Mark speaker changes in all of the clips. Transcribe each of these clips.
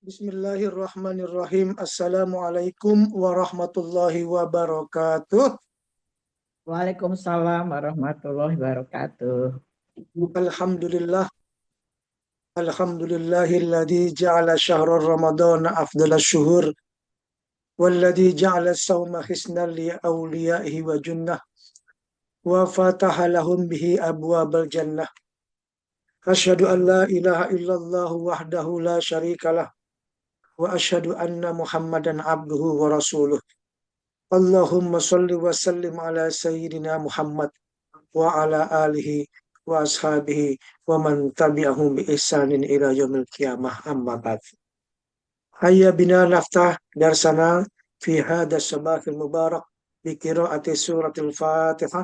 Speaker 1: Bismillahirrahmanirrahim. Assalamualaikum warahmatullahi wabarakatuh.
Speaker 2: Waalaikumsalam warahmatullahi wabarakatuh.
Speaker 1: Alhamdulillah. Alhamdulillahilladzi ja'ala syahra ramadana afdala syuhur walladzi ja'ala sawma hisnan li awliyaihi wa junnah wa fataha lahum bihi abwabal jannah. Asyhadu an la ilaha illallah wahdahu la syarikalah wa asyhadu anna Muhammadan abduhu wa rasuluh. Allahumma salli wa sallim ala sayyidina Muhammad wa ala alihi wa ashabihi wa man tabi'ahum bi ihsanin ila yaumil qiyamah amma ba'd. Hayya bina naftah darsana fi hadha sabahil mubarak bi qiraati suratul Fatihah.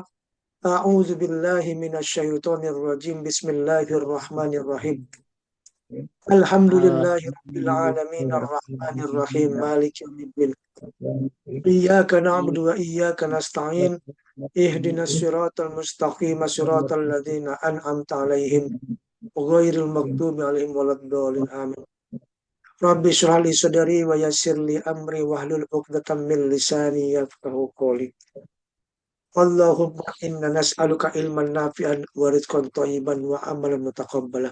Speaker 1: A'udzu billahi minasy syaithanir rajim. Bismillahirrahmanirrahim. Alhamdulillahi rabbil alamin arrahmanir rahim maliki yaumiddin. Iyyaka na'budu wa iyyaka nasta'in. Ihdinas siratal mustaqim siratal ladzina an'amta 'alaihim ghairil maghdubi 'alaihim waladdallin amin. Rabbi shrah li sadri wa yassir li amri wahlul 'uqdatam min lisani yafqahu qawli. Allahumma inna nas'aluka ilman nafi'an wa rizqan thayyiban wa amalan mutaqabbala.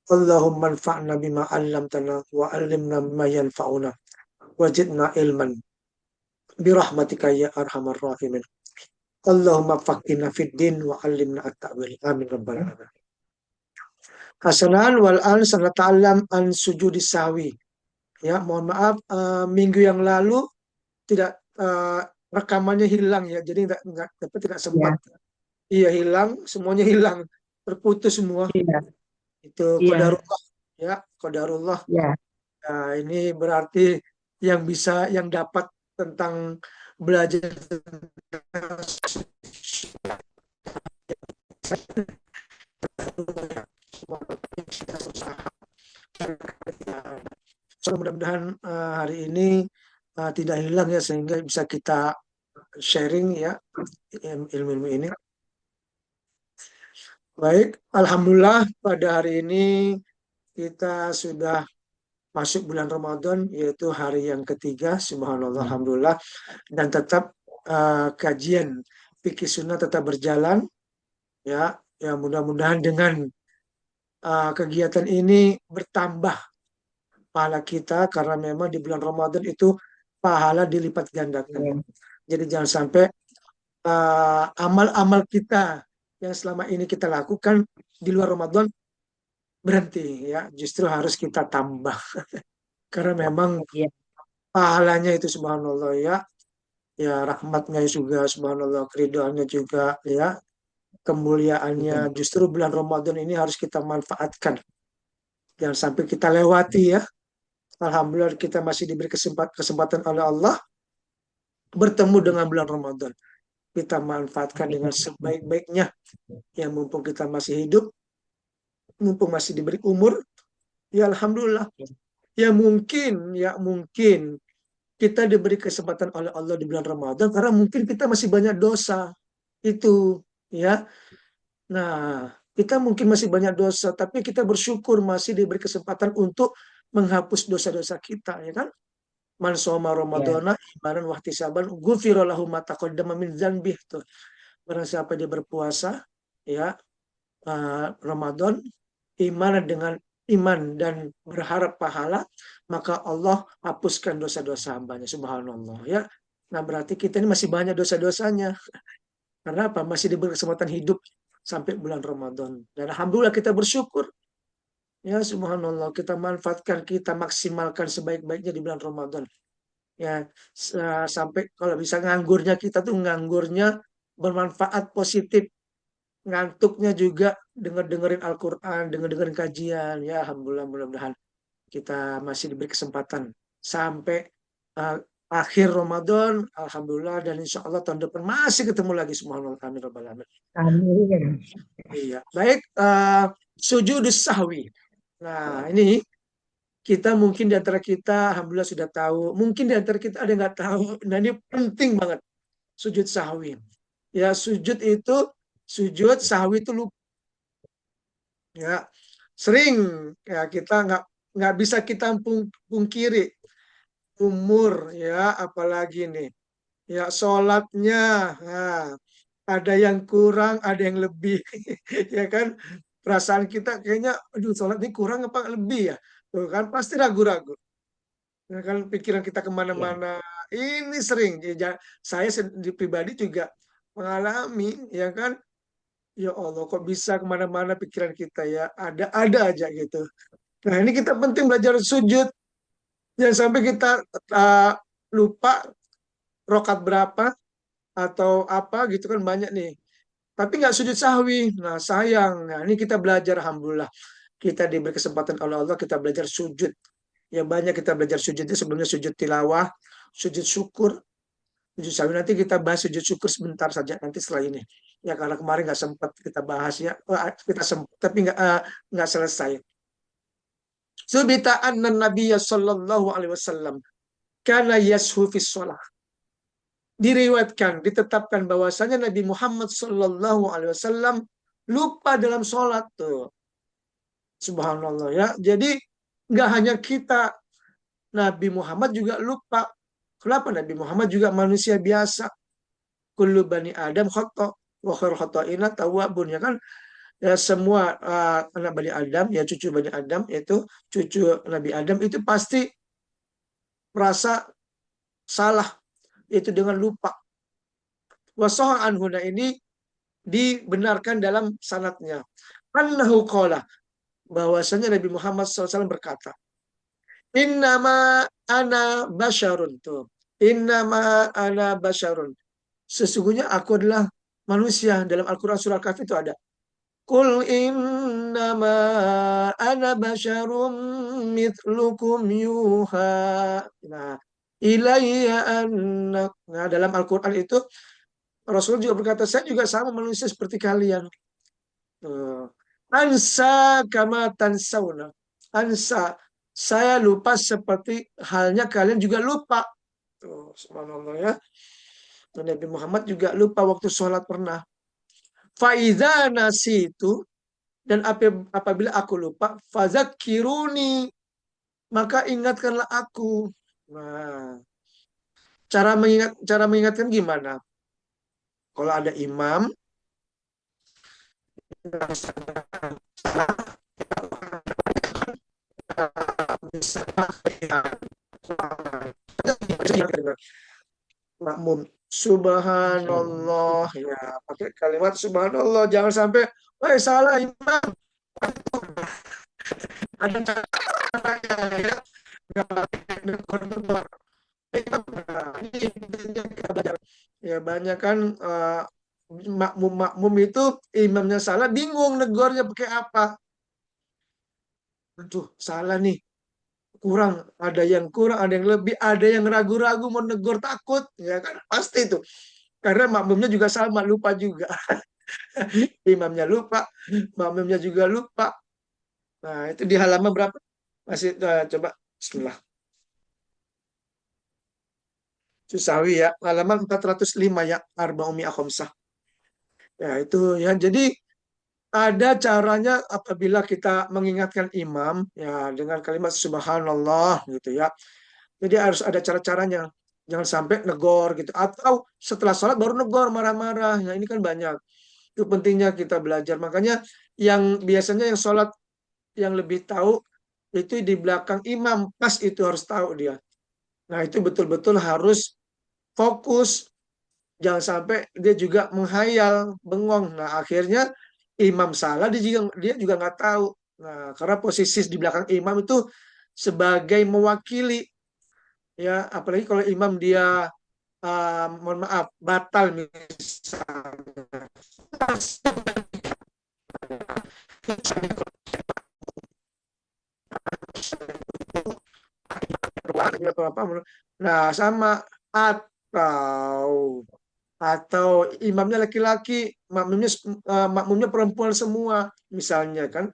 Speaker 1: Allahumma anfa'na bima 'allamtana wa 'allimna ma yanfa'una wa zidna ilman bi rahmatika ya arhamar rahimin. Allahumma faqihna fid din wa 'allimna at-ta'wil. Amin rabbal alamin. Hasanan wal an sanata'allam an sujudis sahwi. Ya, mohon maaf minggu yang lalu tidak rekamannya hilang ya. Jadi tidak sempat.
Speaker 2: Ya,
Speaker 1: Iya hilang, semuanya hilang. Terputus semua.
Speaker 2: iya,
Speaker 1: Itu
Speaker 2: iya,
Speaker 1: qadarullah ya, qadarullah.
Speaker 2: iya.
Speaker 1: Nah, ini berarti yang dapat tentang belajar tentang so, mudah-mudahan hari ini tidak hilang ya sehingga bisa kita sharing ya ilmu-ilmu ini. Baik, alhamdulillah pada hari ini kita sudah masuk bulan Ramadan yaitu hari yang ketiga, subhanallah, alhamdulillah, dan tetap kajian fikih sunnah tetap berjalan ya. Ya mudah-mudahan dengan kegiatan ini bertambah pahala kita karena memang di bulan Ramadan itu pahala dilipat gandakan.
Speaker 2: Iya.
Speaker 1: Jadi jangan sampai amal-amal kita yang selama ini kita lakukan di luar Ramadan berhenti ya, justru harus kita tambah karena memang
Speaker 2: Iya.
Speaker 1: pahalanya itu subhanallah ya, ya rahmatnya juga subhanallah, keridoannya juga ya, kemuliaannya. Justru bulan Ramadan ini harus kita manfaatkan, jangan sampai kita lewati ya. Alhamdulillah kita masih diberi kesempatan oleh Allah bertemu dengan bulan Ramadan. Kita manfaatkan dengan sebaik-baiknya ya, mumpung kita masih hidup, mumpung masih diberi umur, ya alhamdulillah. Ya mungkin kita diberi kesempatan oleh Allah di bulan Ramadan karena mungkin kita masih banyak dosa itu ya. Nah, kita mungkin masih banyak dosa, tapi kita bersyukur masih diberi kesempatan untuk menghapus dosa-dosa kita ya kan. Man shoma
Speaker 2: Iya.
Speaker 1: ramadhana imanan wa ihtisaban ghufira lahu ma taqaddama min dzanbih tuh. Barang siapa dia berpuasa ya Ramadan iman dengan iman dan berharap pahala, maka Allah hapuskan dosa-dosa hambanya, subhanallah ya. Nah berarti kita ini masih banyak dosa-dosanya. Karena apa? Masih diberi kesempatan hidup sampai bulan Ramadan. Dan alhamdulillah kita bersyukur. Ya subhanallah, kita manfaatkan, kita maksimalkan sebaik-baiknya di bulan Ramadan. Ya sampai kalau bisa nganggurnya kita tuh nganggurnya bermanfaat positif, ngantuknya juga dengerin Al-Quran, dengerin kajian. Ya alhamdulillah, mudah-mudahan kita masih diberi kesempatan sampai uh, akhir Ramadan, alhamdulillah, dan insya Allah tahun depan masih ketemu lagi, subhanallah, amin rabbal alamin.
Speaker 2: Amin.
Speaker 1: Iya, baik. Sujudus sahwi. Nah, ini kita mungkin di antara kita, alhamdulillah sudah tahu. Mungkin di antara kita ada yang nggak tahu. Nah, ini penting banget. Sujud sahwi. Ya, sujud sahwi itu lupa. Ya, sering ya kita nggak. nggak bisa kita pungkiri umur ya, apalagi nih ya sholatnya, nah, ada yang kurang, ada yang lebih, ya kan? Perasaan kita kayaknya, aduh sholat ini kurang apa lebih ya? Tuh kan pasti ragu-ragu. Ya kan pikiran kita
Speaker 2: Ya,
Speaker 1: kemana-mana. Ini sering, saya sendiri pribadi juga mengalami, ya kan? Ya Allah, kok bisa kemana-mana pikiran kita ya? Ada aja gitu. Nah ini kita penting belajar sujud. Jangan sampai kita uh, lupa rokat berapa atau apa gitu kan banyak nih. Tapi nggak sujud sahwi. Nah sayang. Nah ini kita belajar, alhamdulillah. Kita diberi kesempatan oleh Allah, kita belajar sujud. Ya banyak kita belajar sujudnya sebelumnya sujud tilawah, sujud syukur, sujud sahwi. Nanti kita bahas sujud syukur sebentar saja nanti setelah ini. Ya karena kemarin nggak sempat kita bahas ya. Kita sempat tapi nggak selesai. Subita anna Nabiya sallallahu alaihi wasallam kana yashu fi sholat. Diriwayatkan, ditetapkan bahwasanya Nabi Muhammad sallallahu alaihi wasallam lupa dalam sholat tuh. Subhanallah ya. Jadi nggak hanya kita, Nabi Muhammad juga lupa. Kenapa Nabi Muhammad juga manusia biasa? Kullu bani Adam khata wa khairul khata'ina tawwabun ya kan? Ya semua anak Bani Adam, ya cucu Bani Adam itu cucu Nabi Adam itu pasti merasa salah, yaitu dengan lupa. Wasoh anhuna ini dibenarkan dalam sanatnya. Annahu qala, bahwasanya Nabi Muhammad SAW berkata, Innama ana basyarun tuh. Innama ana basyarun. Sesungguhnya aku adalah manusia. Dalam Al-Quran surah Al-Kahfi itu ada. Qul innama ana basyarum mitlukum yuha. Nah, ilayya anna. Nah, dalam Al-Quran itu Rasul juga berkata, saya juga sama manusia seperti kalian. Eh, Ansa kama tansauna. Ansa. Saya lupa seperti halnya kalian juga lupa. Tuh, subhanallah ya. Dan Nabi Muhammad juga lupa waktu sholat pernah. Faiza nasi itu dan apabila aku lupa, fazakiruni, maka ingatkanlah aku. Nah, cara mengingatkan gimana? Kalau ada imam, makmum
Speaker 2: Masya Allah.
Speaker 1: subhanallah ya pakai kalimat subhanallah jangan sampai salah imam ada caranya ya nggak pakai negor-negor. Ini yang kita belajar. Ya banyak kan makmum-makmum itu imamnya salah bingung negornya pakai apa. Aduh salah nih kurang kurang ada yang lebih ada yang ragu-ragu mau negor takut ya kan pasti itu karena makmumnya juga sama lupa juga. Imamnya lupa, makmumnya juga lupa. Nah, itu di halaman berapa? Masih coba bismillah. Susawi ya, halaman 405 ya, Arba'umi Akhomsah. Ya, itu ya. Jadi ada caranya apabila kita mengingatkan imam ya dengan kalimat subhanallah gitu ya. Jadi harus ada cara-caranya. Jangan sampai negor gitu atau setelah sholat baru negor marah-marah. Nah, ini kan banyak. Itu pentingnya kita belajar. Makanya yang biasanya yang sholat yang lebih tahu itu di belakang imam pas itu harus tahu dia. Nah itu betul-betul harus fokus, jangan sampai dia juga menghayal, bengong. Nah akhirnya imam salah dia juga nggak tahu. Nah karena posisi di belakang imam itu sebagai mewakili ya, apalagi kalau imam dia mohon maaf batal misalnya. Atau apa. Nah, sama atau atau imamnya laki-laki, makmumnya perempuan semua misalnya kan.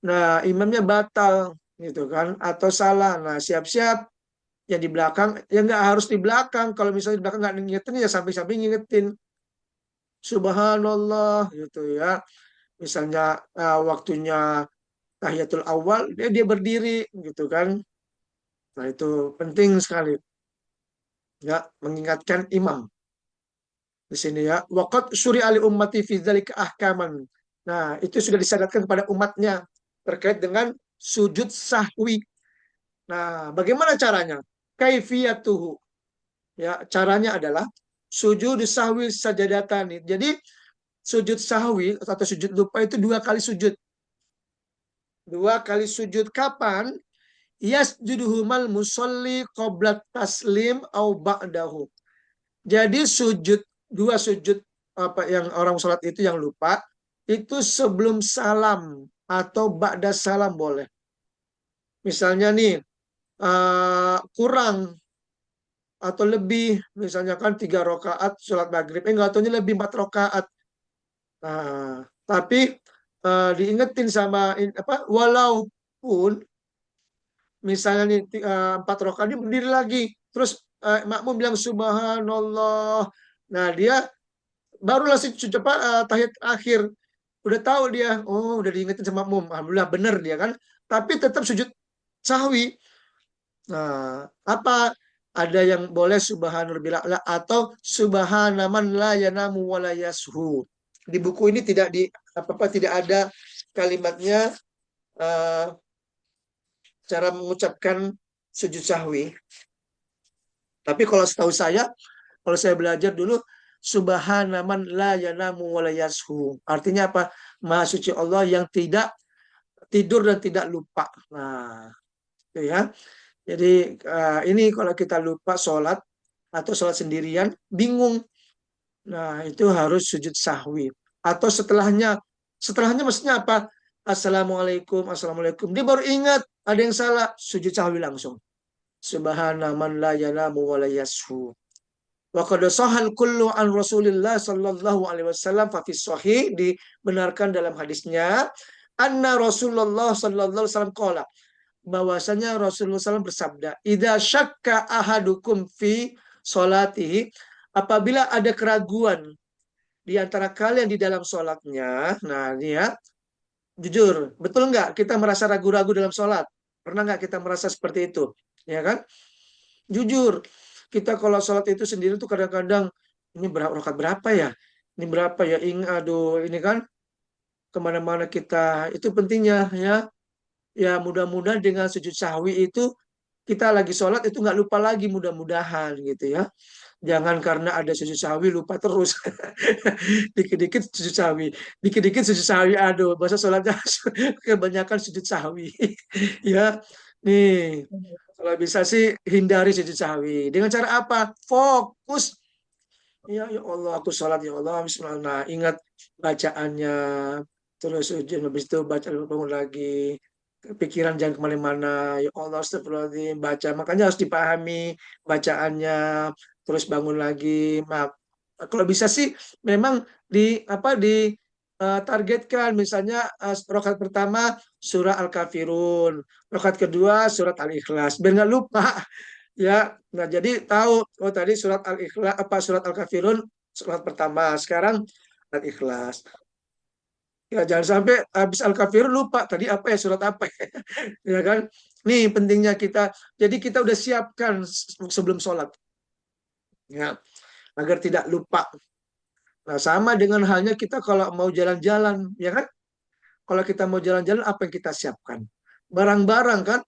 Speaker 1: Nah, imamnya batal gitu kan atau salah. Nah, siap-siap yang di belakang ya nggak harus di belakang. Kalau misalnya di belakang nggak ngingetin ya samping-samping ngingetin. Subhanallah gitu ya. Misalnya waktunya tahiyatul awal dia berdiri gitu kan. Nah, itu penting sekali ya mengingatkan imam di sini ya. Waqat suri ali ummati fi dzalika ahkaman. Nah, itu sudah disyaratkan kepada umatnya terkait dengan sujud sahwi. Nah, bagaimana caranya? Kaifiyatuhu. Ya, caranya adalah sujud sahwi sajadatan. Jadi sujud sahwi atau sujud lupa itu dua kali sujud. Dua kali sujud kapan? Yasjuduhumal musolli qoblat taslim au ba'dahu. Jadi sujud dua sujud apa yang orang sholat itu yang lupa itu sebelum salam atau ba'da salam boleh. Misalnya nih kurang atau lebih, misalnya kan 3 rakaat sholat maghrib, nggak tahunya lebih 4 rakaat. Nah, tapi diingetin sama apa, walaupun misalnya nih 4 rakaat dia berdiri lagi, terus makmum bilang subhanallah, nah dia barulah sujud apa tahiyat akhir, udah tahu dia, oh udah diingetin sama makmum, alhamdulillah bener dia kan, tapi tetap sujud sahwi. Nah, apa ada yang boleh subhanallah atau subhanaman la yanamu wa la yashu. Di buku ini tidak di apa-apa tidak ada kalimatnya eh, cara mengucapkan sujud sahwi. Tapi kalau setahu saya, kalau saya belajar dulu subhanaman la yanamu wa la yashu. Artinya apa? Maha suci Allah yang tidak tidur dan tidak lupa. Nah, itu ya. Jadi ini kalau kita lupa sholat atau sholat sendirian, bingung. Nah, itu harus sujud sahwi. Atau setelahnya, setelahnya maksudnya apa? Assalamualaikum, Assalamualaikum. Dia baru ingat ada yang salah, sujud sahwi langsung. Subhana man la yanamu wa la yashu. Wa qad sahal kullu an Rasulillah sallallahu alaihi wasallam fa fi sahih, dibenarkan dalam hadisnya anna Rasulullah sallallahu alaihi wasallam qala, bahwasanya Rasulullah SAW bersabda, "Idza syakka ahadukum fi sholatihi," apabila ada keraguan di antara kalian di dalam sholatnya. Nah, ini ya, jujur, betul nggak kita merasa ragu-ragu dalam sholat? Pernah nggak kita merasa seperti itu? Ya kan? Jujur, kita kalau sholat itu sendiri tuh kadang-kadang ini berapa rakaat berapa ya? Ini berapa ya? Aduh, ini kan kemana-mana kita. Itu pentingnya ya. Ya mudah-mudahan dengan sujud sahwi itu kita lagi sholat itu nggak lupa lagi, mudah-mudahan gitu ya. Jangan karena ada sujud sahwi lupa terus. Dikit-dikit sujud sahwi, dikit-dikit sujud sahwi. Aduh, masa sholatnya kebanyakan sujud sahwi. Ya, nih kalau bisa sih hindari sujud sahwi. Dengan cara apa? Fokus. Ya, ya Allah, aku sholat ya Allah. Bismillah. Nah, ingat bacaannya. Terus sujud, habis itu baca bangun lagi. Pikiran jangan kemana-mana. Ya Allah, astagfirullahaladzim. Baca. Makanya harus dipahami bacaannya. Terus bangun lagi. Nah, kalau bisa sih memang di apa di targetkan, misalnya rakaat pertama surah Al-Kafirun, rakaat kedua surat Al-Ikhlas, biar nggak lupa. Ya, nah jadi tahu, oh tadi surat Al-Ikhlas apa surat Al-Kafirun surat pertama, sekarang Al-Ikhlas. Ya jangan sampai habis Al-Kafirun lupa tadi apa ya surat apa ya, ya kan? Nih pentingnya kita. Jadi kita udah siapkan sebelum sholat, ya, agar tidak lupa. Nah, sama dengan halnya kita kalau mau jalan-jalan, ya kan? Kalau kita mau jalan-jalan apa yang kita siapkan? Barang-barang kan?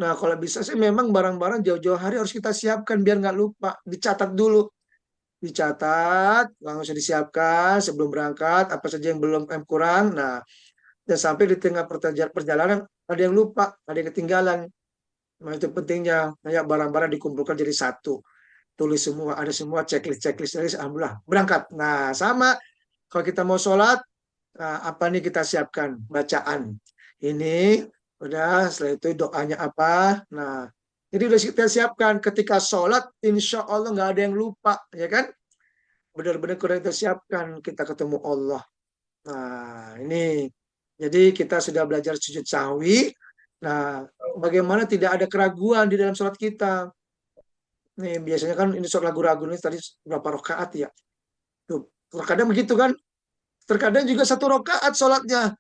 Speaker 1: Nah, kalau bisa sih memang barang-barang jauh-jauh hari harus kita siapkan biar nggak lupa. Dicatat dulu. Dicatat, langsung disiapkan sebelum berangkat, apa saja yang belum kurang. Nah, dan sampai di tengah perjalanan ada yang lupa, ada yang ketinggalan. Nah, itu pentingnya. Kayak barang-barang dikumpulkan jadi satu. Tulis semua, ada semua checklist-checklist. Jadi, alhamdulillah, berangkat. Nah, sama. Kalau kita mau sholat, nah, apa nih kita siapkan? Bacaan. Ini, udah, setelah itu doanya apa. Nah, jadi udah kita siapkan. Ketika sholat, insya Allah nggak ada yang lupa. Ya kan? Benar-benar kita siapkan. Kita ketemu Allah. Nah, ini. Jadi kita sudah belajar sujud sahwi. Nah, bagaimana tidak ada keraguan di dalam sholat kita. Nih, biasanya kan ini sholat ragu-ragu nih tadi berapa rakaat ya. Tuh, terkadang begitu kan. Terkadang juga 1 rakaat sholatnya.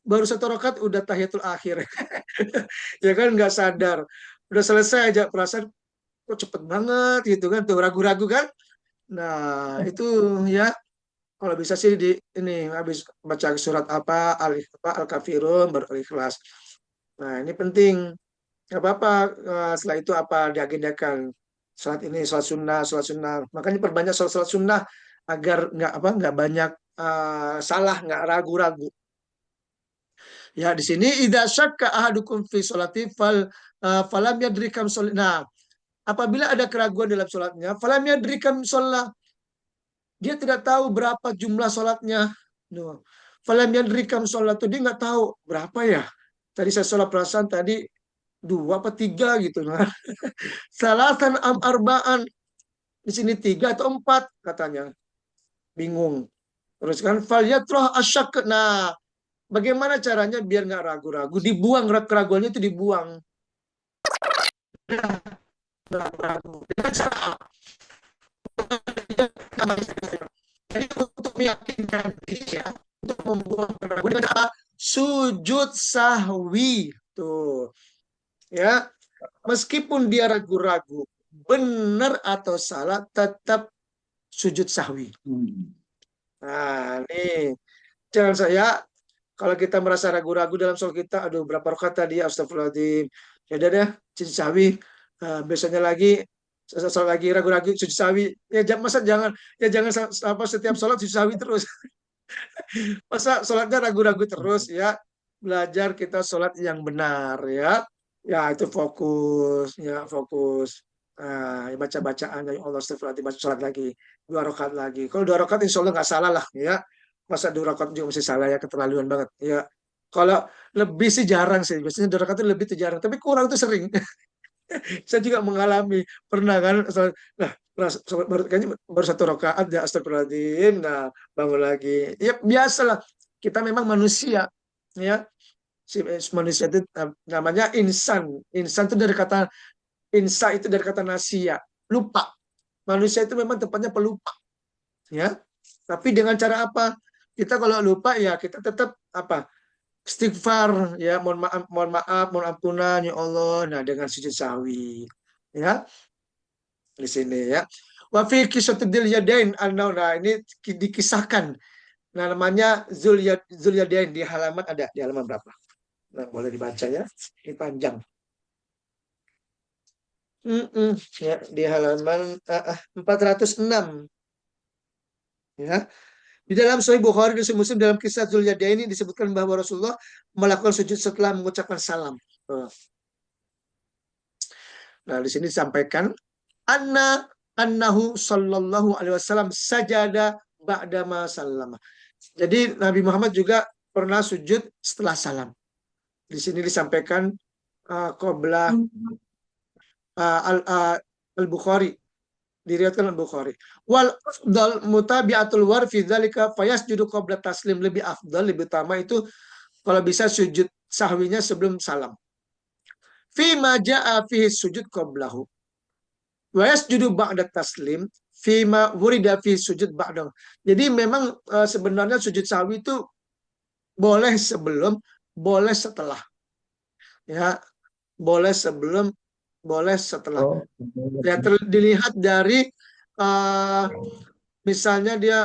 Speaker 1: baru satu rakaat udah tahiyatul akhir. Ya kan nggak sadar. Udah selesai aja perasaan kok cepet banget gitu kan tuh ragu-ragu kan. Nah, itu ya kalau bisa sih di ini habis baca surat apa Al-Kafirun baru Al-Ikhlas. Nah, ini penting. Gak apa-apa setelah itu apa diagendakan. Salat ini salat sunnah, salat sunnah. Makanya perbanyak salat sunnah agar nggak banyak salah, nggak ragu-ragu. Ya di sini idza syakka ahadukum fi sholati falam yadri kam sholat. Nah, apabila ada keraguan dalam sholatnya, falam yadri kam sholat. Dia tidak tahu berapa jumlah sholatnya. Nuh. Falam yadri kam sholat itu dia nggak tahu berapa ya. Tadi saya sholat perasaan tadi dua apa tiga gitu kan. Salatan am arbaan. Di sini tiga atau empat katanya. Bingung. Terus kan falyatroh asyak. Nah, bagaimana caranya biar nggak ragu-ragu? Dibuang keraguannya itu dibuang. Ragu-ragu. Dengan cara jadi untuk meyakinkan diri ya, untuk membuang keraguan dengan apa? Sujud sahwi. Tuh, ya. Meskipun dia ragu-ragu, benar atau salah, tetap sujud sahwi. Nah, nih, jangan saya kalau kita merasa ragu-ragu dalam sholat kita, aduh berapa rakaat tadi, astagfirullahaladzim. Ya udah deh, sujud sahwi. Besoknya lagi, sholat lagi ragu-ragu, sujud sahwi. Ya masa jangan, ya jangan apa setiap sholat sujud sahwi terus. Masa sholatnya ragu-ragu terus ya. Belajar kita sholat yang benar ya. Ya itu fokus, ya fokus. Ya, baca-bacaan ya Allah astagfirullahaladzim, baca sholat lagi. 2 rakaat lagi. Kalau 2 rakaat insya Allah nggak salah lah ya. Masa 2 rakaat juga masih salah ya, keterlaluan banget ya. Kalau lebih sih jarang sih. Biasanya 2 rakaat itu lebih tuh jarang. Tapi kurang tuh sering. Saya juga mengalami. Pernah kan. Nah, kayaknya baru 1 rakaat ya astagfirullahaladzim. Nah, bangun lagi. Ya biasalah. Kita memang manusia. Ya, manusia itu namanya insan. Insan itu dari kata insa itu dari kata nasia, lupa. Manusia itu memang tempatnya pelupa, ya. Tapi dengan cara apa? Kita kalau lupa ya kita tetap apa? Istighfar, ya, mohon maaf, mohon ampunan ya Allah. Nah, dengan sujud sahwi, ya, di sini ya. Wa fi qissatil yadain nah ini dikisahkan. Nah, namanya Zulyadain di halaman ada di halaman berapa? Nah, boleh dibaca ya. Ini panjang. Ya, di halaman 406 ya. Di dalam Sahih Bukhari dan Sahih Muslim dalam kisah Zulyadaini disebutkan bahwa Rasulullah melakukan sujud setelah mengucapkan salam. Nah, di sini disampaikan annahu sallallahu alaihi wasallam sajada ba'dama sallama. Jadi Nabi Muhammad juga pernah sujud setelah salam. Di sini disampaikan qabla al-Bukhari, diriwayatkan Al-Bukhari. Wal afdal mutabi'atul war fi dzalika fayasjudu qabla taslim, lebih afdal, lebih utama itu kalau bisa sujud sahwinya sebelum salam. Fi ma jaa fihi sujud qablahu. Wa yasjudu ba'da taslim fi ma wurida fi sujud ba'da. Jadi memang sebenarnya sujud sahwi itu boleh sebelum, boleh setelah. Ya, boleh sebelum, boleh setelah. Ya, dilihat dari misalnya dia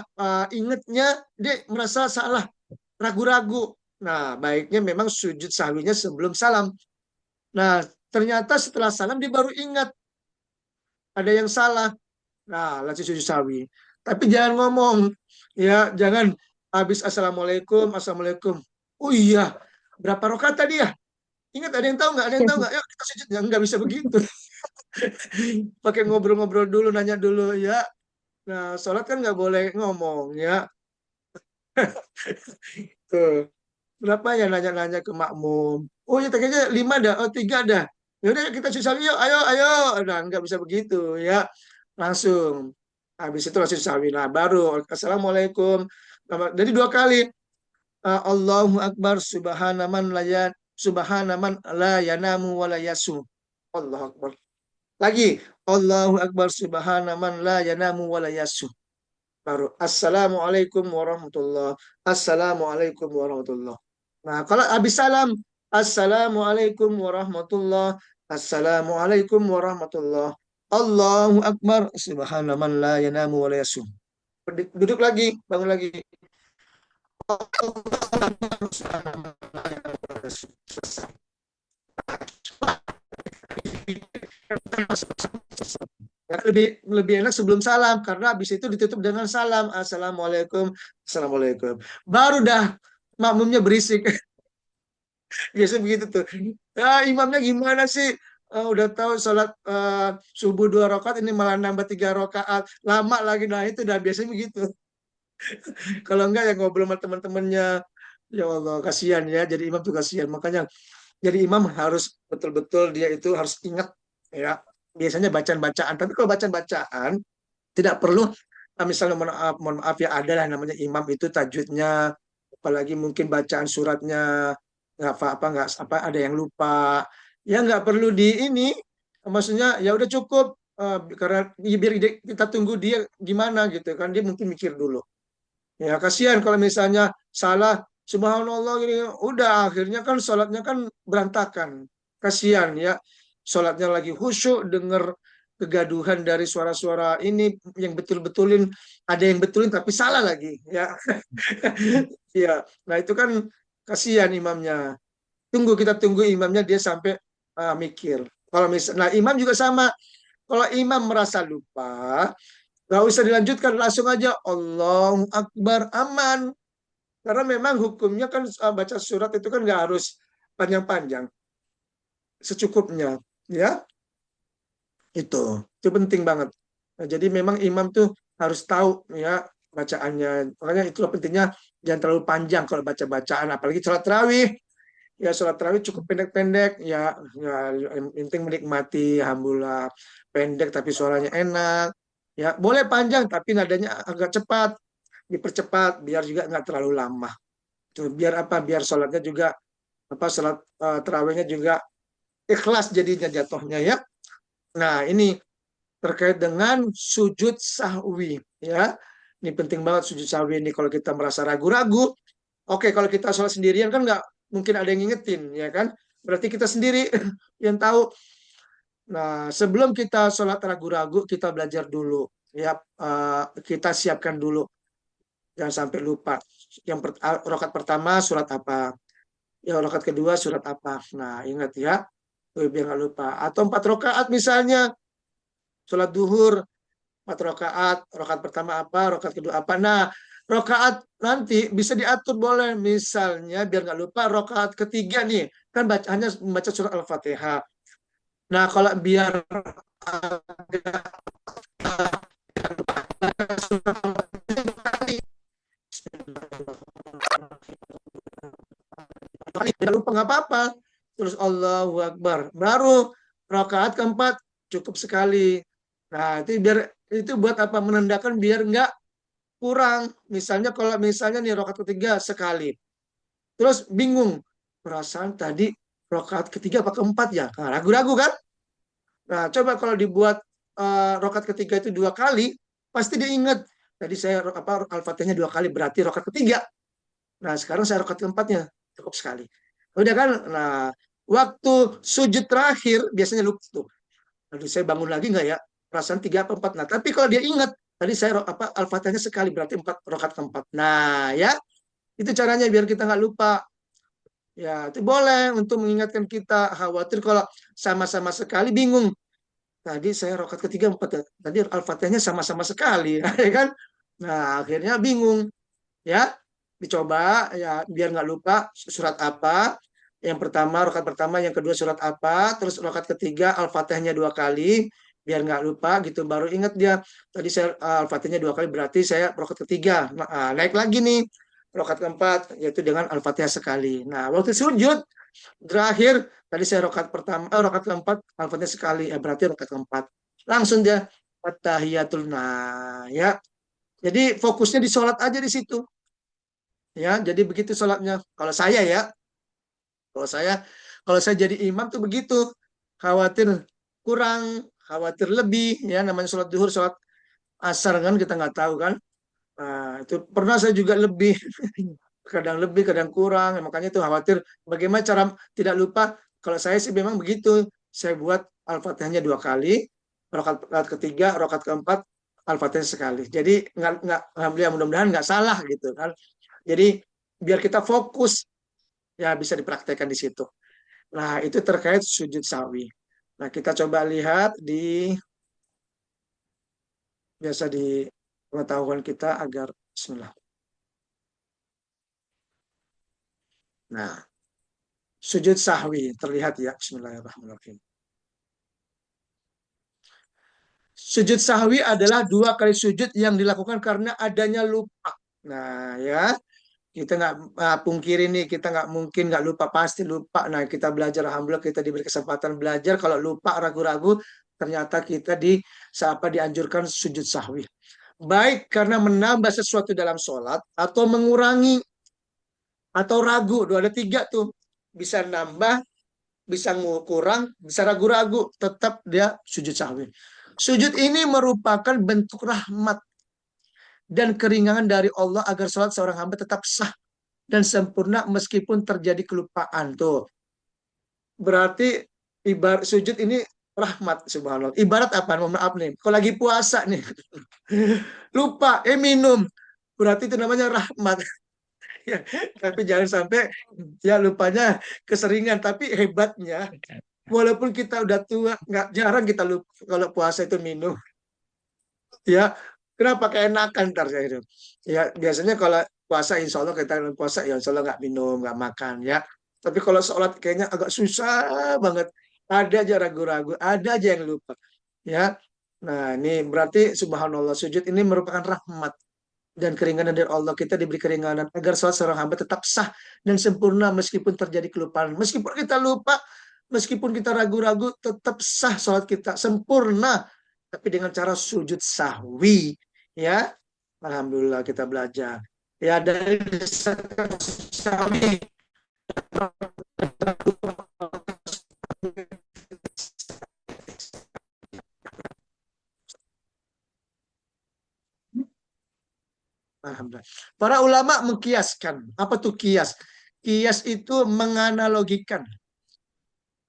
Speaker 1: ingatnya dia merasa salah, ragu-ragu. Nah, baiknya memang sujud sahwinya sebelum salam. Nah, ternyata setelah salam dia baru ingat ada yang salah. Nah, lanjut sujud sahwi. Tapi jangan ngomong, ya, jangan habis assalamualaikum. Oh iya, berapa rakaat tadi ya? Ingat ada yang tahu nggak? Ada yang tahu nggak? Yuk kita sujud. Ya, nggak bisa begitu. Pakai ngobrol-ngobrol dulu, nanya dulu ya. Nah, sholat kan nggak boleh ngomong ya. Tuh. Berapa ya nanya-nanya ke makmum? Oh ya kayaknya 5 dah, oh 3 dah. Ya udah kita susah yuk, ayo, ayo. Nah, nggak bisa begitu ya. Langsung. Habis itu langsung sawi. Nah, baru assalamualaikum. Jadi 2 kali. Allahu Akbar subhanaman la yanamu wa la yasu. Allahu Akbar. Lagi. Allahu Akbar subhanaman la yanamu wa la yasu. Baru assalamualaikum warahmatullah. Assalamualaikum warahmatullah. Nah, kalau habis salam, Assalamualaikum warahmatullah, Assalamualaikum warahmatullah, Allahu Akbar, Subhanaman la yanamu wa la yasum. Duduk lagi, bangun lagi. Ya, lebih lebih enak sebelum salam karena habis itu ditutup dengan salam, Assalamualaikum, Assalamualaikum. Baru dah makmumnya berisik. Biasanya begitu tuh. Imamnya gimana sih? Udah tahu sholat subuh 2 rakaat, ini malah nambah 3 rakaat, lama lagi. Nah itu udah biasanya begitu. Kalau enggak ya ngobrol sama teman-temannya. Ya Allah, kasihan ya. Jadi imam tuh kasihan. Makanya jadi imam harus betul-betul dia itu harus ingat ya. Biasanya bacaan-bacaan. Tapi kalau bacaan-bacaan tidak perlu, misalnya mohon maaf ya, ada lah namanya imam itu tajwidnya, apalagi mungkin bacaan suratnya nggak apa nggak apa, ada yang lupa, ya nggak perlu di ini, maksudnya ya udah cukup, karena ya biar kita tunggu dia gimana gitu kan, dia mungkin mikir dulu. Ya kasihan kalau misalnya salah, subhanallah gini, udah akhirnya kan sholatnya kan berantakan. Kasihan ya, sholatnya lagi khusyuk denger kegaduhan dari suara-suara ini yang betul-betulin, ada yang betulin tapi salah lagi ya. Ya, nah itu kan kasihan imamnya. Kita tunggu imamnya dia sampai mikir. Kalau nah imam juga sama. Kalau imam merasa lupa, nggak usah dilanjutkan, langsung aja Allahu Akbar, aman. Karena memang hukumnya kan baca surat itu kan nggak harus panjang-panjang, secukupnya, ya itu penting banget. Nah, jadi memang imam tuh harus tahu ya bacaannya. Makanya itulah pentingnya jangan terlalu panjang kalau baca bacaan, apalagi sholat tarawih. Ya sholat tarawih cukup pendek-pendek ya, ya yang penting menikmati, alhamdulillah pendek tapi suaranya enak. Ya boleh panjang tapi nadanya agak cepat, dipercepat biar juga nggak terlalu lama. Tuh, biar apa? Biar sholatnya juga apa, sholat tarawihnya juga ikhlas jadinya jatuhnya ya. Nah ini terkait dengan sujud sahwi ya. Ini penting banget sujud sahwi ini kalau kita merasa ragu-ragu. Oke, kalau kita sholat sendirian kan nggak mungkin ada yang ngingetin ya kan. Berarti kita sendiri yang tahu. Nah, sebelum kita sholat ragu-ragu, kita belajar dulu ya. Kita siapkan dulu, jangan sampai lupa. Rakaat pertama surat apa? Ya rakaat kedua surat apa? Nah, ingat ya. Biar nggak lupa. Atau 4 rakaat misalnya, sholat duhur 4 rakaat, rakaat pertama apa, rakaat kedua apa. Nah, rakaat nanti bisa diatur boleh. Misalnya biar nggak lupa rakaat ketiga nih, kan bacaannya membaca surat Al-Fatihah. Nah, kalau biar tidak lupa nggak apa-apa. Terus Allahu Akbar. Baru rakaat keempat cukup sekali. Nah, itu biar itu buat apa? Menandakan biar nggak kurang. Misalnya kalau misalnya nih rakaat ketiga sekali. Terus bingung. Perasaan tadi rakaat ketiga apa keempat ya? Nah, ragu-ragu kan? Nah, coba kalau dibuat rakaat ketiga itu 2 kali, pasti dia ingat. Tadi saya apa Al-Fatihahnya 2 kali, berarti rakaat ketiga. Nah, sekarang saya rakaat keempatnya cukup sekali. Udah kan? Nah, waktu sujud terakhir biasanya lupa tuh. Aduh, saya bangun lagi nggak ya? Perasaan tiga apa empat. Nah, tapi kalau dia ingat, tadi saya apa Al-Fatihahnya sekali, berarti empat rakaat keempat. Nah, ya itu caranya biar kita nggak lupa. Ya, itu boleh untuk mengingatkan kita. Khawatir kalau sama-sama sekali bingung. Tadi saya rakaat ketiga empat ya. Tadi Al-Fatihahnya sama-sama sekali, ya kan? Nah, akhirnya bingung. Ya, dicoba ya biar nggak lupa surat apa. Yang pertama, rakaat pertama, yang kedua surat apa, terus rakaat ketiga Al-Fatihahnya 2 kali, biar nggak lupa gitu. Baru ingat dia, tadi saya Al-Fatihahnya 2 kali, berarti saya rakaat ketiga. Nah, naik lagi nih, rakaat keempat, yaitu dengan Al-Fatihah sekali. Nah, waktu sujud terakhir, tadi saya rakaat pertama, rakaat keempat, Al-Fatihah sekali, ya berarti rakaat keempat. Langsung dia At-tahiyatul. Nah, ya. Jadi fokusnya di sholat aja di situ. Ya, jadi begitu sholatnya. Kalau saya ya, kalau saya kalau saya jadi imam tuh begitu. Khawatir kurang, khawatir lebih, ya namanya sholat duhur, sholat asar kan kita nggak tahu kan. Nah, itu pernah saya juga lebih. kadang lebih, kadang kurang. Makanya itu khawatir bagaimana cara tidak lupa. Kalau saya sih memang begitu. Saya buat Al-Fatihahnya 2 kali, rakaat ketiga, rakaat keempat, Al-Fatihah sekali. Jadi nggak, alhamdulillah mudah-mudahan nggak salah gitu kan. Jadi biar kita fokus ya bisa dipraktekkan di situ. Nah, itu terkait sujud sawi. Nah, kita coba lihat di biasa di pengetahuan kita agar Bismillah. Nah, sujud sahwi terlihat ya. Bismillahirrahmanirrahim. Sujud sahwi adalah 2 kali sujud yang dilakukan karena adanya lupa. Nah, ya, kita nggak pungkiri nih, kita nggak mungkin nggak lupa, pasti lupa. Nah, kita belajar, alhamdulillah kita diberi kesempatan belajar. Kalau lupa, ragu-ragu, ternyata kita dianjurkan sujud sahwi. Baik karena menambah sesuatu dalam sholat atau mengurangi atau ragu. Ada 3 tuh. Bisa nambah, bisa kurang, bisa ragu-ragu. Tetap dia sujud sahwi. Sujud ini merupakan bentuk rahmat dan keringanan dari Allah agar sholat seorang hamba tetap sah dan sempurna meskipun terjadi kelupaan. Tuh. Berarti ibarat sujud ini rahmat, subhanallah. Ibarat apa? Mohon maaf nih. Kalau lagi puasa nih, lupa, minum. Berarti itu namanya rahmat. Ya, tapi jangan sampai ya lupanya keseringan. Tapi hebatnya, walaupun kita udah tua, nggak jarang kita lupa kalau puasa itu minum. Ya, kenapa keenakan ntar saya itu. Ya, biasanya kalau puasa, insya Allah kita puasa, ya insya Allah nggak minum, nggak makan ya. Tapi kalau sholat kayaknya agak susah banget. Ada aja ragu-ragu, ada aja yang lupa. Ya, nah ini berarti subhanallah sujud ini merupakan rahmat dan keringanan dari Allah. Kita diberi keringanan agar sholat seorang hamba tetap sah dan sempurna meskipun terjadi kelupaan. Meskipun kita lupa, meskipun kita ragu-ragu, tetap sah sholat kita sempurna. Tapi dengan cara sujud sahwi, ya, alhamdulillah kita belajar. Ya dari sahwi, alhamdulillah. Para ulama mengkiaskan. Apa tuh kias? Kias itu menganalogikan,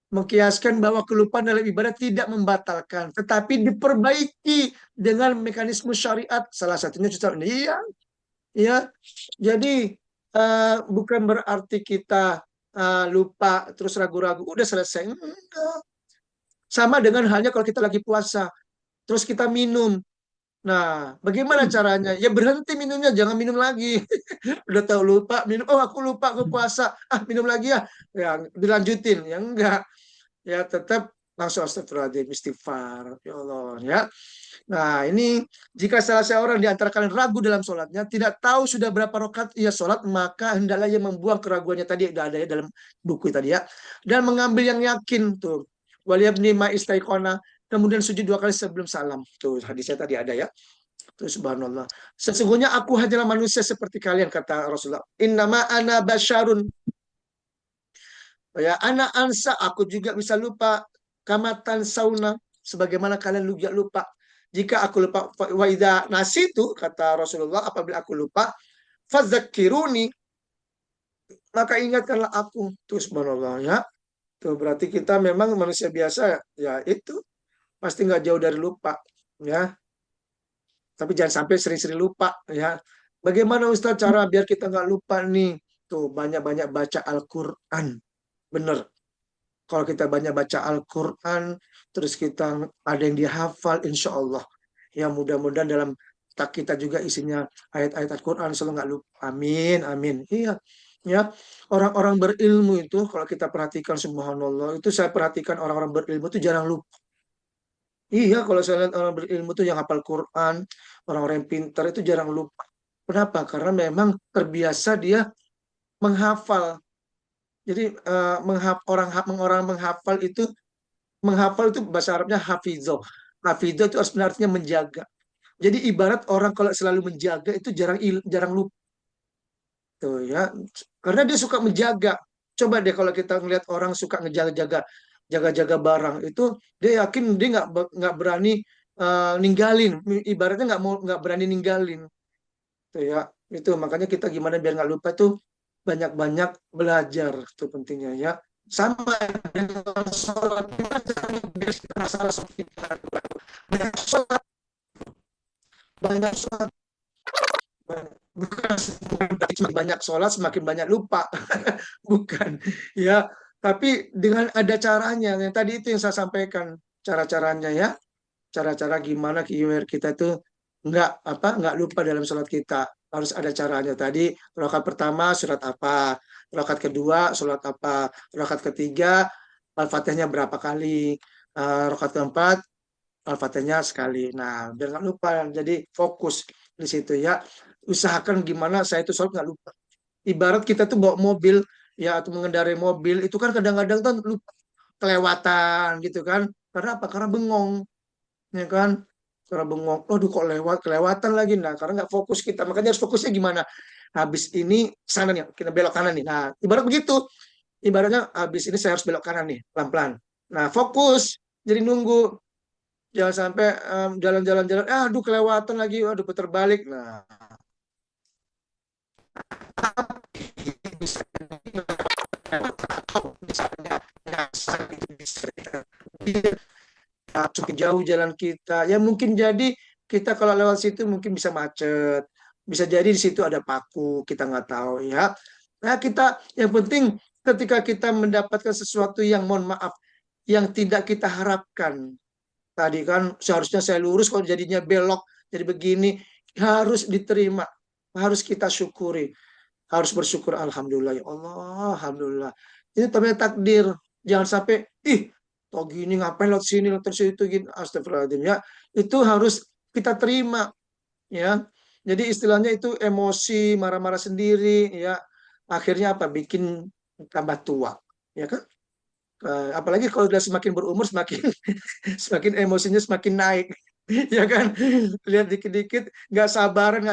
Speaker 1: mengkiaskan bahwa kelupaan dalam ibadah tidak membatalkan, tetapi diperbaiki dengan mekanisme syariat. Salah satunya cuci ini. Iya, ya. Jadi bukan berarti kita lupa terus ragu-ragu, udah selesai. Enggak. Sama dengan halnya kalau kita lagi puasa, terus kita minum. Nah, bagaimana caranya? Ya berhenti minumnya, jangan minum lagi. Udah tahu lupa minum, oh aku lupa aku puasa, minum lagi ya. Ya dilanjutin, ya enggak. Ya tetap langsung astagfirullahaladzim, istighfar, ya Allah ya. Nah ini jika salah seorang di antara kalian ragu dalam sholatnya, tidak tahu sudah berapa rakaat ia sholat, maka hendaklah ia membuang keraguannya tadi, udah ada ya dalam buku tadi ya, dan mengambil yang yakin tuh. Waliyabni ma istaiqona, kemudian sujud 2 kali sebelum salam. Tuh hadisnya tadi ada ya. Tuh subhanallah. Sesungguhnya aku hanyalah manusia seperti kalian, kata Rasulullah. Innama ana basyarun. Ya, anak ansa, aku juga bisa lupa. Kamatan sauna, sebagaimana kalian juga lupa. Jika aku lupa, waida nasi itu, kata Rasulullah, apabila aku lupa, fadzakiruni, maka ingatkanlah aku. Tuh subhanallah ya. Tuh berarti kita memang manusia biasa ya itu pasti nggak jauh dari lupa ya. Tapi jangan sampai sering-sering lupa ya. Bagaimana Ustaz cara biar kita nggak lupa nih? Tuh banyak-banyak baca Al-Quran. Bener. Kalau kita banyak baca Al-Quran, terus kita ada yang dihafal, insya Allah. Ya mudah-mudahan dalam tak kita juga isinya ayat-ayat Al-Quran, selalu nggak lupa. Amin, amin. Iya, ya. Orang-orang berilmu itu, kalau kita perhatikan, subhanallah, itu saya perhatikan orang-orang berilmu itu jarang lupa. Iya, kalau saya lihat orang berilmu itu yang hafal Quran, orang-orang yang pintar itu jarang lupa. Kenapa? Karena memang terbiasa dia menghafal. Jadi orang menghafal itu bahasa Arabnya hafizoh. Hafizoh itu artinya menjaga. Jadi ibarat orang kalau selalu menjaga itu jarang lupa tuh ya. Karena dia suka menjaga. Coba deh kalau kita ngelihat orang suka jaga-jaga barang itu, dia yakin dia nggak berani ninggalin. Ibaratnya nggak berani ninggalin. Tuh ya, itu makanya kita gimana biar nggak lupa tuh banyak-banyak belajar itu pentingnya ya. Sama dengan sholat, gimana caranya biar kita nggak salah sholat kita. Banyak sholat, banyak sholat, bukan semakin banyak sholat semakin banyak lupa, bukan ya. Tapi dengan ada caranya, yang tadi itu yang saya sampaikan cara-caranya ya, cara-cara gimana biar kita tuh nggak lupa dalam sholat kita. Harus ada caranya tadi. Rakaat pertama surat apa, rakaat kedua surat apa, rakaat ketiga al-fatihahnya berapa kali, rakaat keempat al-fatihahnya sekali. Nah biar nggak lupa, jadi fokus di situ ya. Usahakan gimana saya itu sholat nggak lupa. Ibarat kita tuh bawa mobil ya, atau mengendarai mobil itu kan kadang-kadang tuh lupa, kelewatan gitu kan. Karena apa? Karena bengong, ya kan, karena bengong, aduh kok kelewatan lagi. Nah karena nggak fokus kita, makanya harus fokusnya gimana, habis ini sana nih kita belok kanan nih. Nah ibarat begitu, ibaratnya habis ini saya harus belok kanan nih pelan-pelan. Nah fokus, jadi nunggu, jangan sampai jalan-jalan-jalan aduh kelewatan lagi, aduh putar balik. Nah misalnya nyasar gitu bisa cukup jauh jalan kita. Ya mungkin jadi kita kalau lewat situ mungkin bisa macet. Bisa jadi di situ ada paku, kita nggak tahu ya. Nah kita yang penting ketika kita mendapatkan sesuatu yang mohon maaf, yang tidak kita harapkan. Tadi kan seharusnya saya lurus, kalau jadinya belok, jadi begini, harus diterima. Harus kita syukuri. Harus bersyukur, Alhamdulillah ya Allah, Alhamdulillah. Ini namanya takdir. Jangan sampai, ih, toh gini ngapain lewat sini, lewat situ gini, astagfirullahaladzim ya. Itu harus kita terima ya. Jadi istilahnya itu emosi, marah-marah sendiri ya. Akhirnya apa? Bikin tambah tua, ya kan? Apalagi kalau sudah semakin berumur, semakin semakin emosinya semakin naik. Ya kan, lihat dikit-dikit nggak sabaran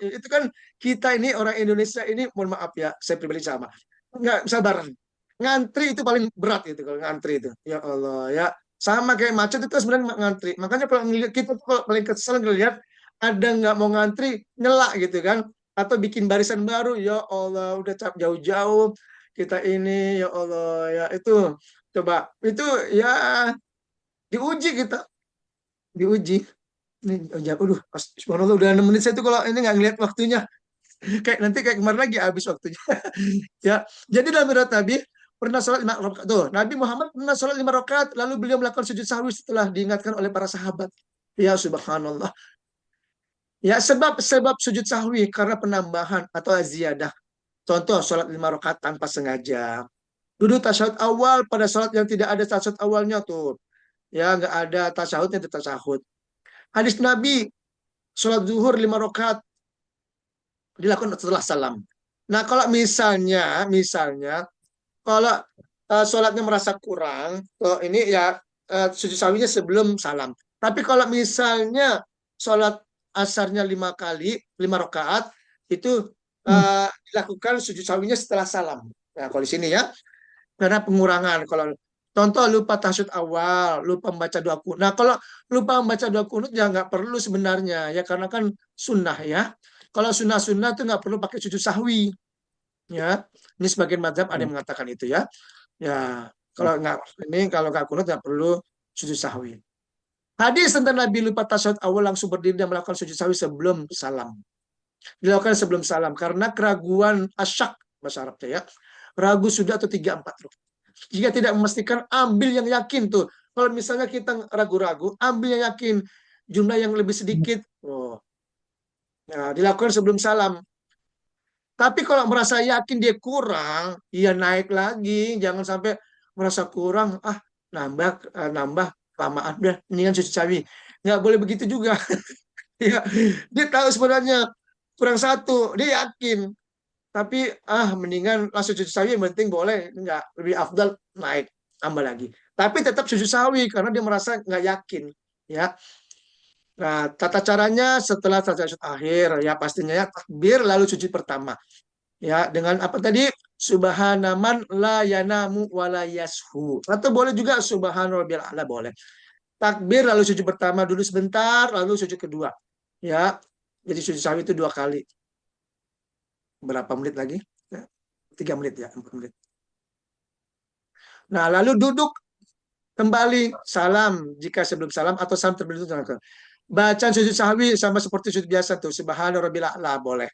Speaker 1: itu kan. Kita ini orang Indonesia ini mohon maaf ya, saya pribadi sama, nggak sabaran. Ngantri itu paling berat itu, kalau ngantri itu ya Allah ya, sama kayak macet itu sebenarnya ngantri. Makanya kalau ngelihat kita tuh kalau paling kesel ngelihat ada nggak mau ngantri, nyela gitu kan, atau bikin barisan baru. Ya Allah udah cap jauh-jauh kita ini, ya Allah ya. Itu coba itu ya, diuji kita, diuji. Ini jam, aduh, subhanallah udah 6 menit saya tuh kalau ini nggak ngeliat waktunya. Kayak nanti kayak kemarin lagi habis waktunya. Ya, jadi dalam riwayat Nabi pernah sholat 5 rakaat. Tuh, Nabi Muhammad pernah sholat 5 rakaat, lalu beliau melakukan sujud sahwi setelah diingatkan oleh para sahabat. Ya subhanallah. Ya sebab sebab sujud sahwi karena penambahan atau ziyadah. Contoh sholat 5 rakaat tanpa sengaja. Duduk tasyahud awal pada sholat yang tidak ada tasyahud awalnya tuh. Ya nggak ada tasyahudnya, itu tasyahud. Hadis Nabi sholat zuhur 5 rakaat dilakukan setelah salam. Nah, kalau misalnya kalau sholatnya merasa kurang, ini ya sujud sawinya sebelum salam. Tapi kalau misalnya sholat asarnya 5 kali, 5 rakaat, itu dilakukan sujud sawinya setelah salam. Nah, kalau di sini ya, karena pengurangan. Kalau contoh lupa tasyahud awal, lupa membaca doa kunut. Nah, kalau lupa membaca doa kunut ya nggak perlu sebenarnya ya, karena kan sunnah ya. Kalau sunnah-sunnah itu nggak perlu pakai sujud sahwi ya. Ini sebagian mazhab ada yang mengatakan itu ya. Ya, kalau nggak ini, kalau nggak kunut nggak perlu sujud sahwi. Hadis tentang Nabi lupa tasyahud awal langsung berdiri dan melakukan sujud sahwi sebelum salam. Dilakukan sebelum salam karena keraguan asyak bahasa Arabnya ya. Ragu sudah atau 3-4 rukun. Jika tidak memastikan, ambil yang yakin tuh. Kalau misalnya kita ragu-ragu, ambil yang yakin. Jumlah yang lebih sedikit, nah, dilakukan sebelum salam. Tapi kalau merasa yakin dia kurang, ya naik lagi. Jangan sampai merasa kurang, nambah, nambah, lamaan, udah, mendingan cuci sawi. Nggak boleh begitu juga. Ya, dia tahu sebenarnya kurang satu, dia yakin. Tapi mendingan langsung cuci sawi, yang penting boleh, nggak, lebih afdal naik, tambah lagi. Tapi tetap cuci sawi karena dia merasa nggak yakin. Ya, nah tata caranya setelah tasyahud akhir ya pastinya ya takbir lalu sujud pertama. Ya, dengan apa tadi? Subhanaman la yanamu wa la yashu. Atau boleh juga subhana rabbiyal a'la, boleh. Takbir lalu sujud pertama dulu sebentar, lalu sujud kedua. Ya. Jadi sujud sahwi itu 2 kali. Berapa menit lagi? Ya, 3 menit ya, 4 menit. Nah, lalu duduk kembali salam jika sebelum salam atau salam terlebih dahulu. Bacaan sujud sahwi sama seperti sujud biasa tuh. Subhana rabbil a'la boleh.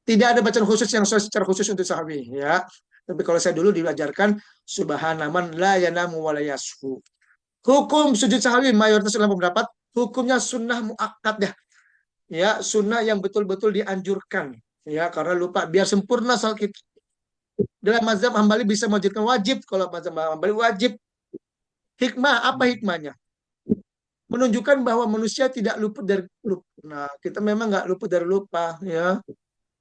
Speaker 1: Tidak ada bacaan khusus yang secara khusus untuk sahwi ya. Tapi kalau saya dulu diajarkan subhana man la yanamu wa la yashu. Hukum sujud sahwi mayoritas ulama pendapat hukumnya sunnah muakkad ya. Ya, sunnah yang betul-betul dianjurkan ya karena lupa biar sempurna salat kita. Dalam mazhab Hambali bisa mewajibkan wajib kalau mazhab Hambali wajib. Hikmah apa hikmahnya? Menunjukkan bahwa manusia tidak luput dari lupa. Nah, kita memang nggak luput dari lupa ya.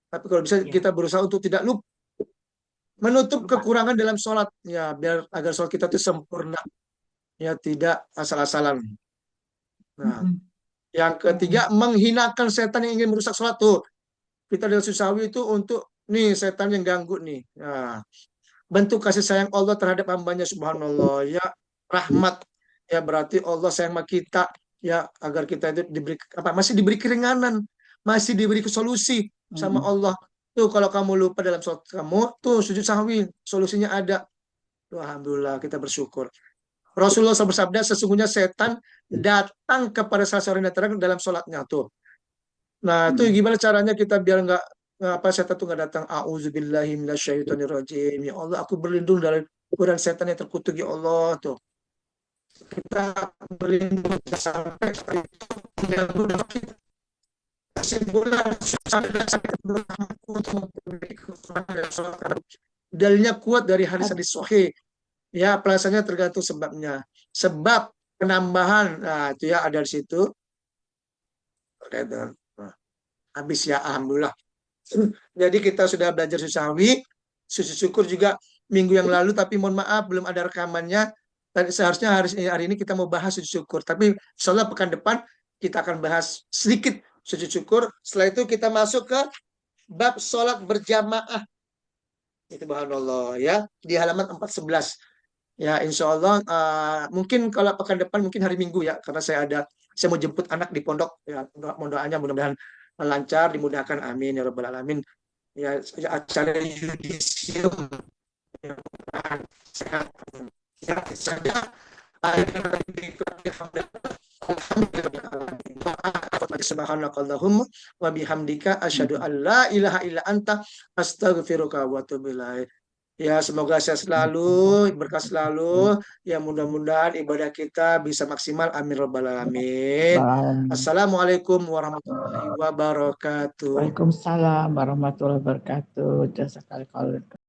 Speaker 1: Tapi kalau bisa
Speaker 2: Ya,
Speaker 1: kita berusaha untuk tidak lupa, menutup
Speaker 2: lupa.
Speaker 1: kekurangan dalam sholat ya biar agar sholat kita itu sempurna ya tidak asal-asalan. Nah,
Speaker 2: Mm-mm.
Speaker 1: yang ketiga menghinakan setan yang ingin merusak sholat tuh. Kita dengan susawi itu untuk nih setan yang ganggu nih. Nah, bentuk kasih sayang Allah terhadap hambanya subhanallah ya rahmat ya berarti Allah sayang sama kita ya agar kita itu diberi apa masih diberi keringanan masih diberi solusi sama
Speaker 2: Mm-mm.
Speaker 1: Allah tuh kalau kamu lupa dalam sholat kamu tuh sujud sahwi solusinya ada. Tuh, alhamdulillah kita bersyukur Rasulullah SAW bersabda sesungguhnya setan datang kepada salah seorang yang terang dalam sholatnya tuh. Nah, itu
Speaker 2: Mm-mm.
Speaker 1: gimana caranya kita biar nggak apa setan tuh nggak datang. Auzubillahi minasyaitonirrajim. Ya Allah, aku berlindung dari godaan setan yang terkutuk ya Allah tuh. Kita berlindung sampai setan itu mengganggu nafsu kita. Kesimpulan sampai untuk memperbaiki kekurangan dan sholat. Dalilnya kuat dari hadis-hadis sahih. Ya, pelasannya tergantung sebabnya. Sebab penambahan, nah itu ya ada di situ. Oke, nah, habis ya, alhamdulillah. Jadi kita sudah belajar susawi, sujud syukur juga minggu yang lalu, tapi mohon maaf belum ada rekamannya. Tadi seharusnya hari ini kita mau bahas sujud syukur, tapi insya Allah pekan depan kita akan bahas sedikit sujud syukur. Setelah itu kita masuk ke bab sholat berjamaah. Itu Allah ya di halaman 411. Ya insya Allah mungkin kalau pekan depan mungkin hari Minggu ya karena saya mau jemput anak di pondok ya mohon doanya mudah-mudahan lancar dimudahkan amin ya rabbal alamin ya acara yudisium ya, sehat ya saya Subhanakallahumma wa bihamdika asyhadu an la ilaha illa anta astaghfiruka wa atubu ilaik. Ya, semoga sehat selalu, berkah selalu. Ya, mudah-mudahan ibadah kita bisa maksimal. Amin robbal alamin. Assalamualaikum warahmatullahi wabarakatuh.
Speaker 2: Waalaikumsalam warahmatullahi wabarakatuh. Jazakallahu khairan.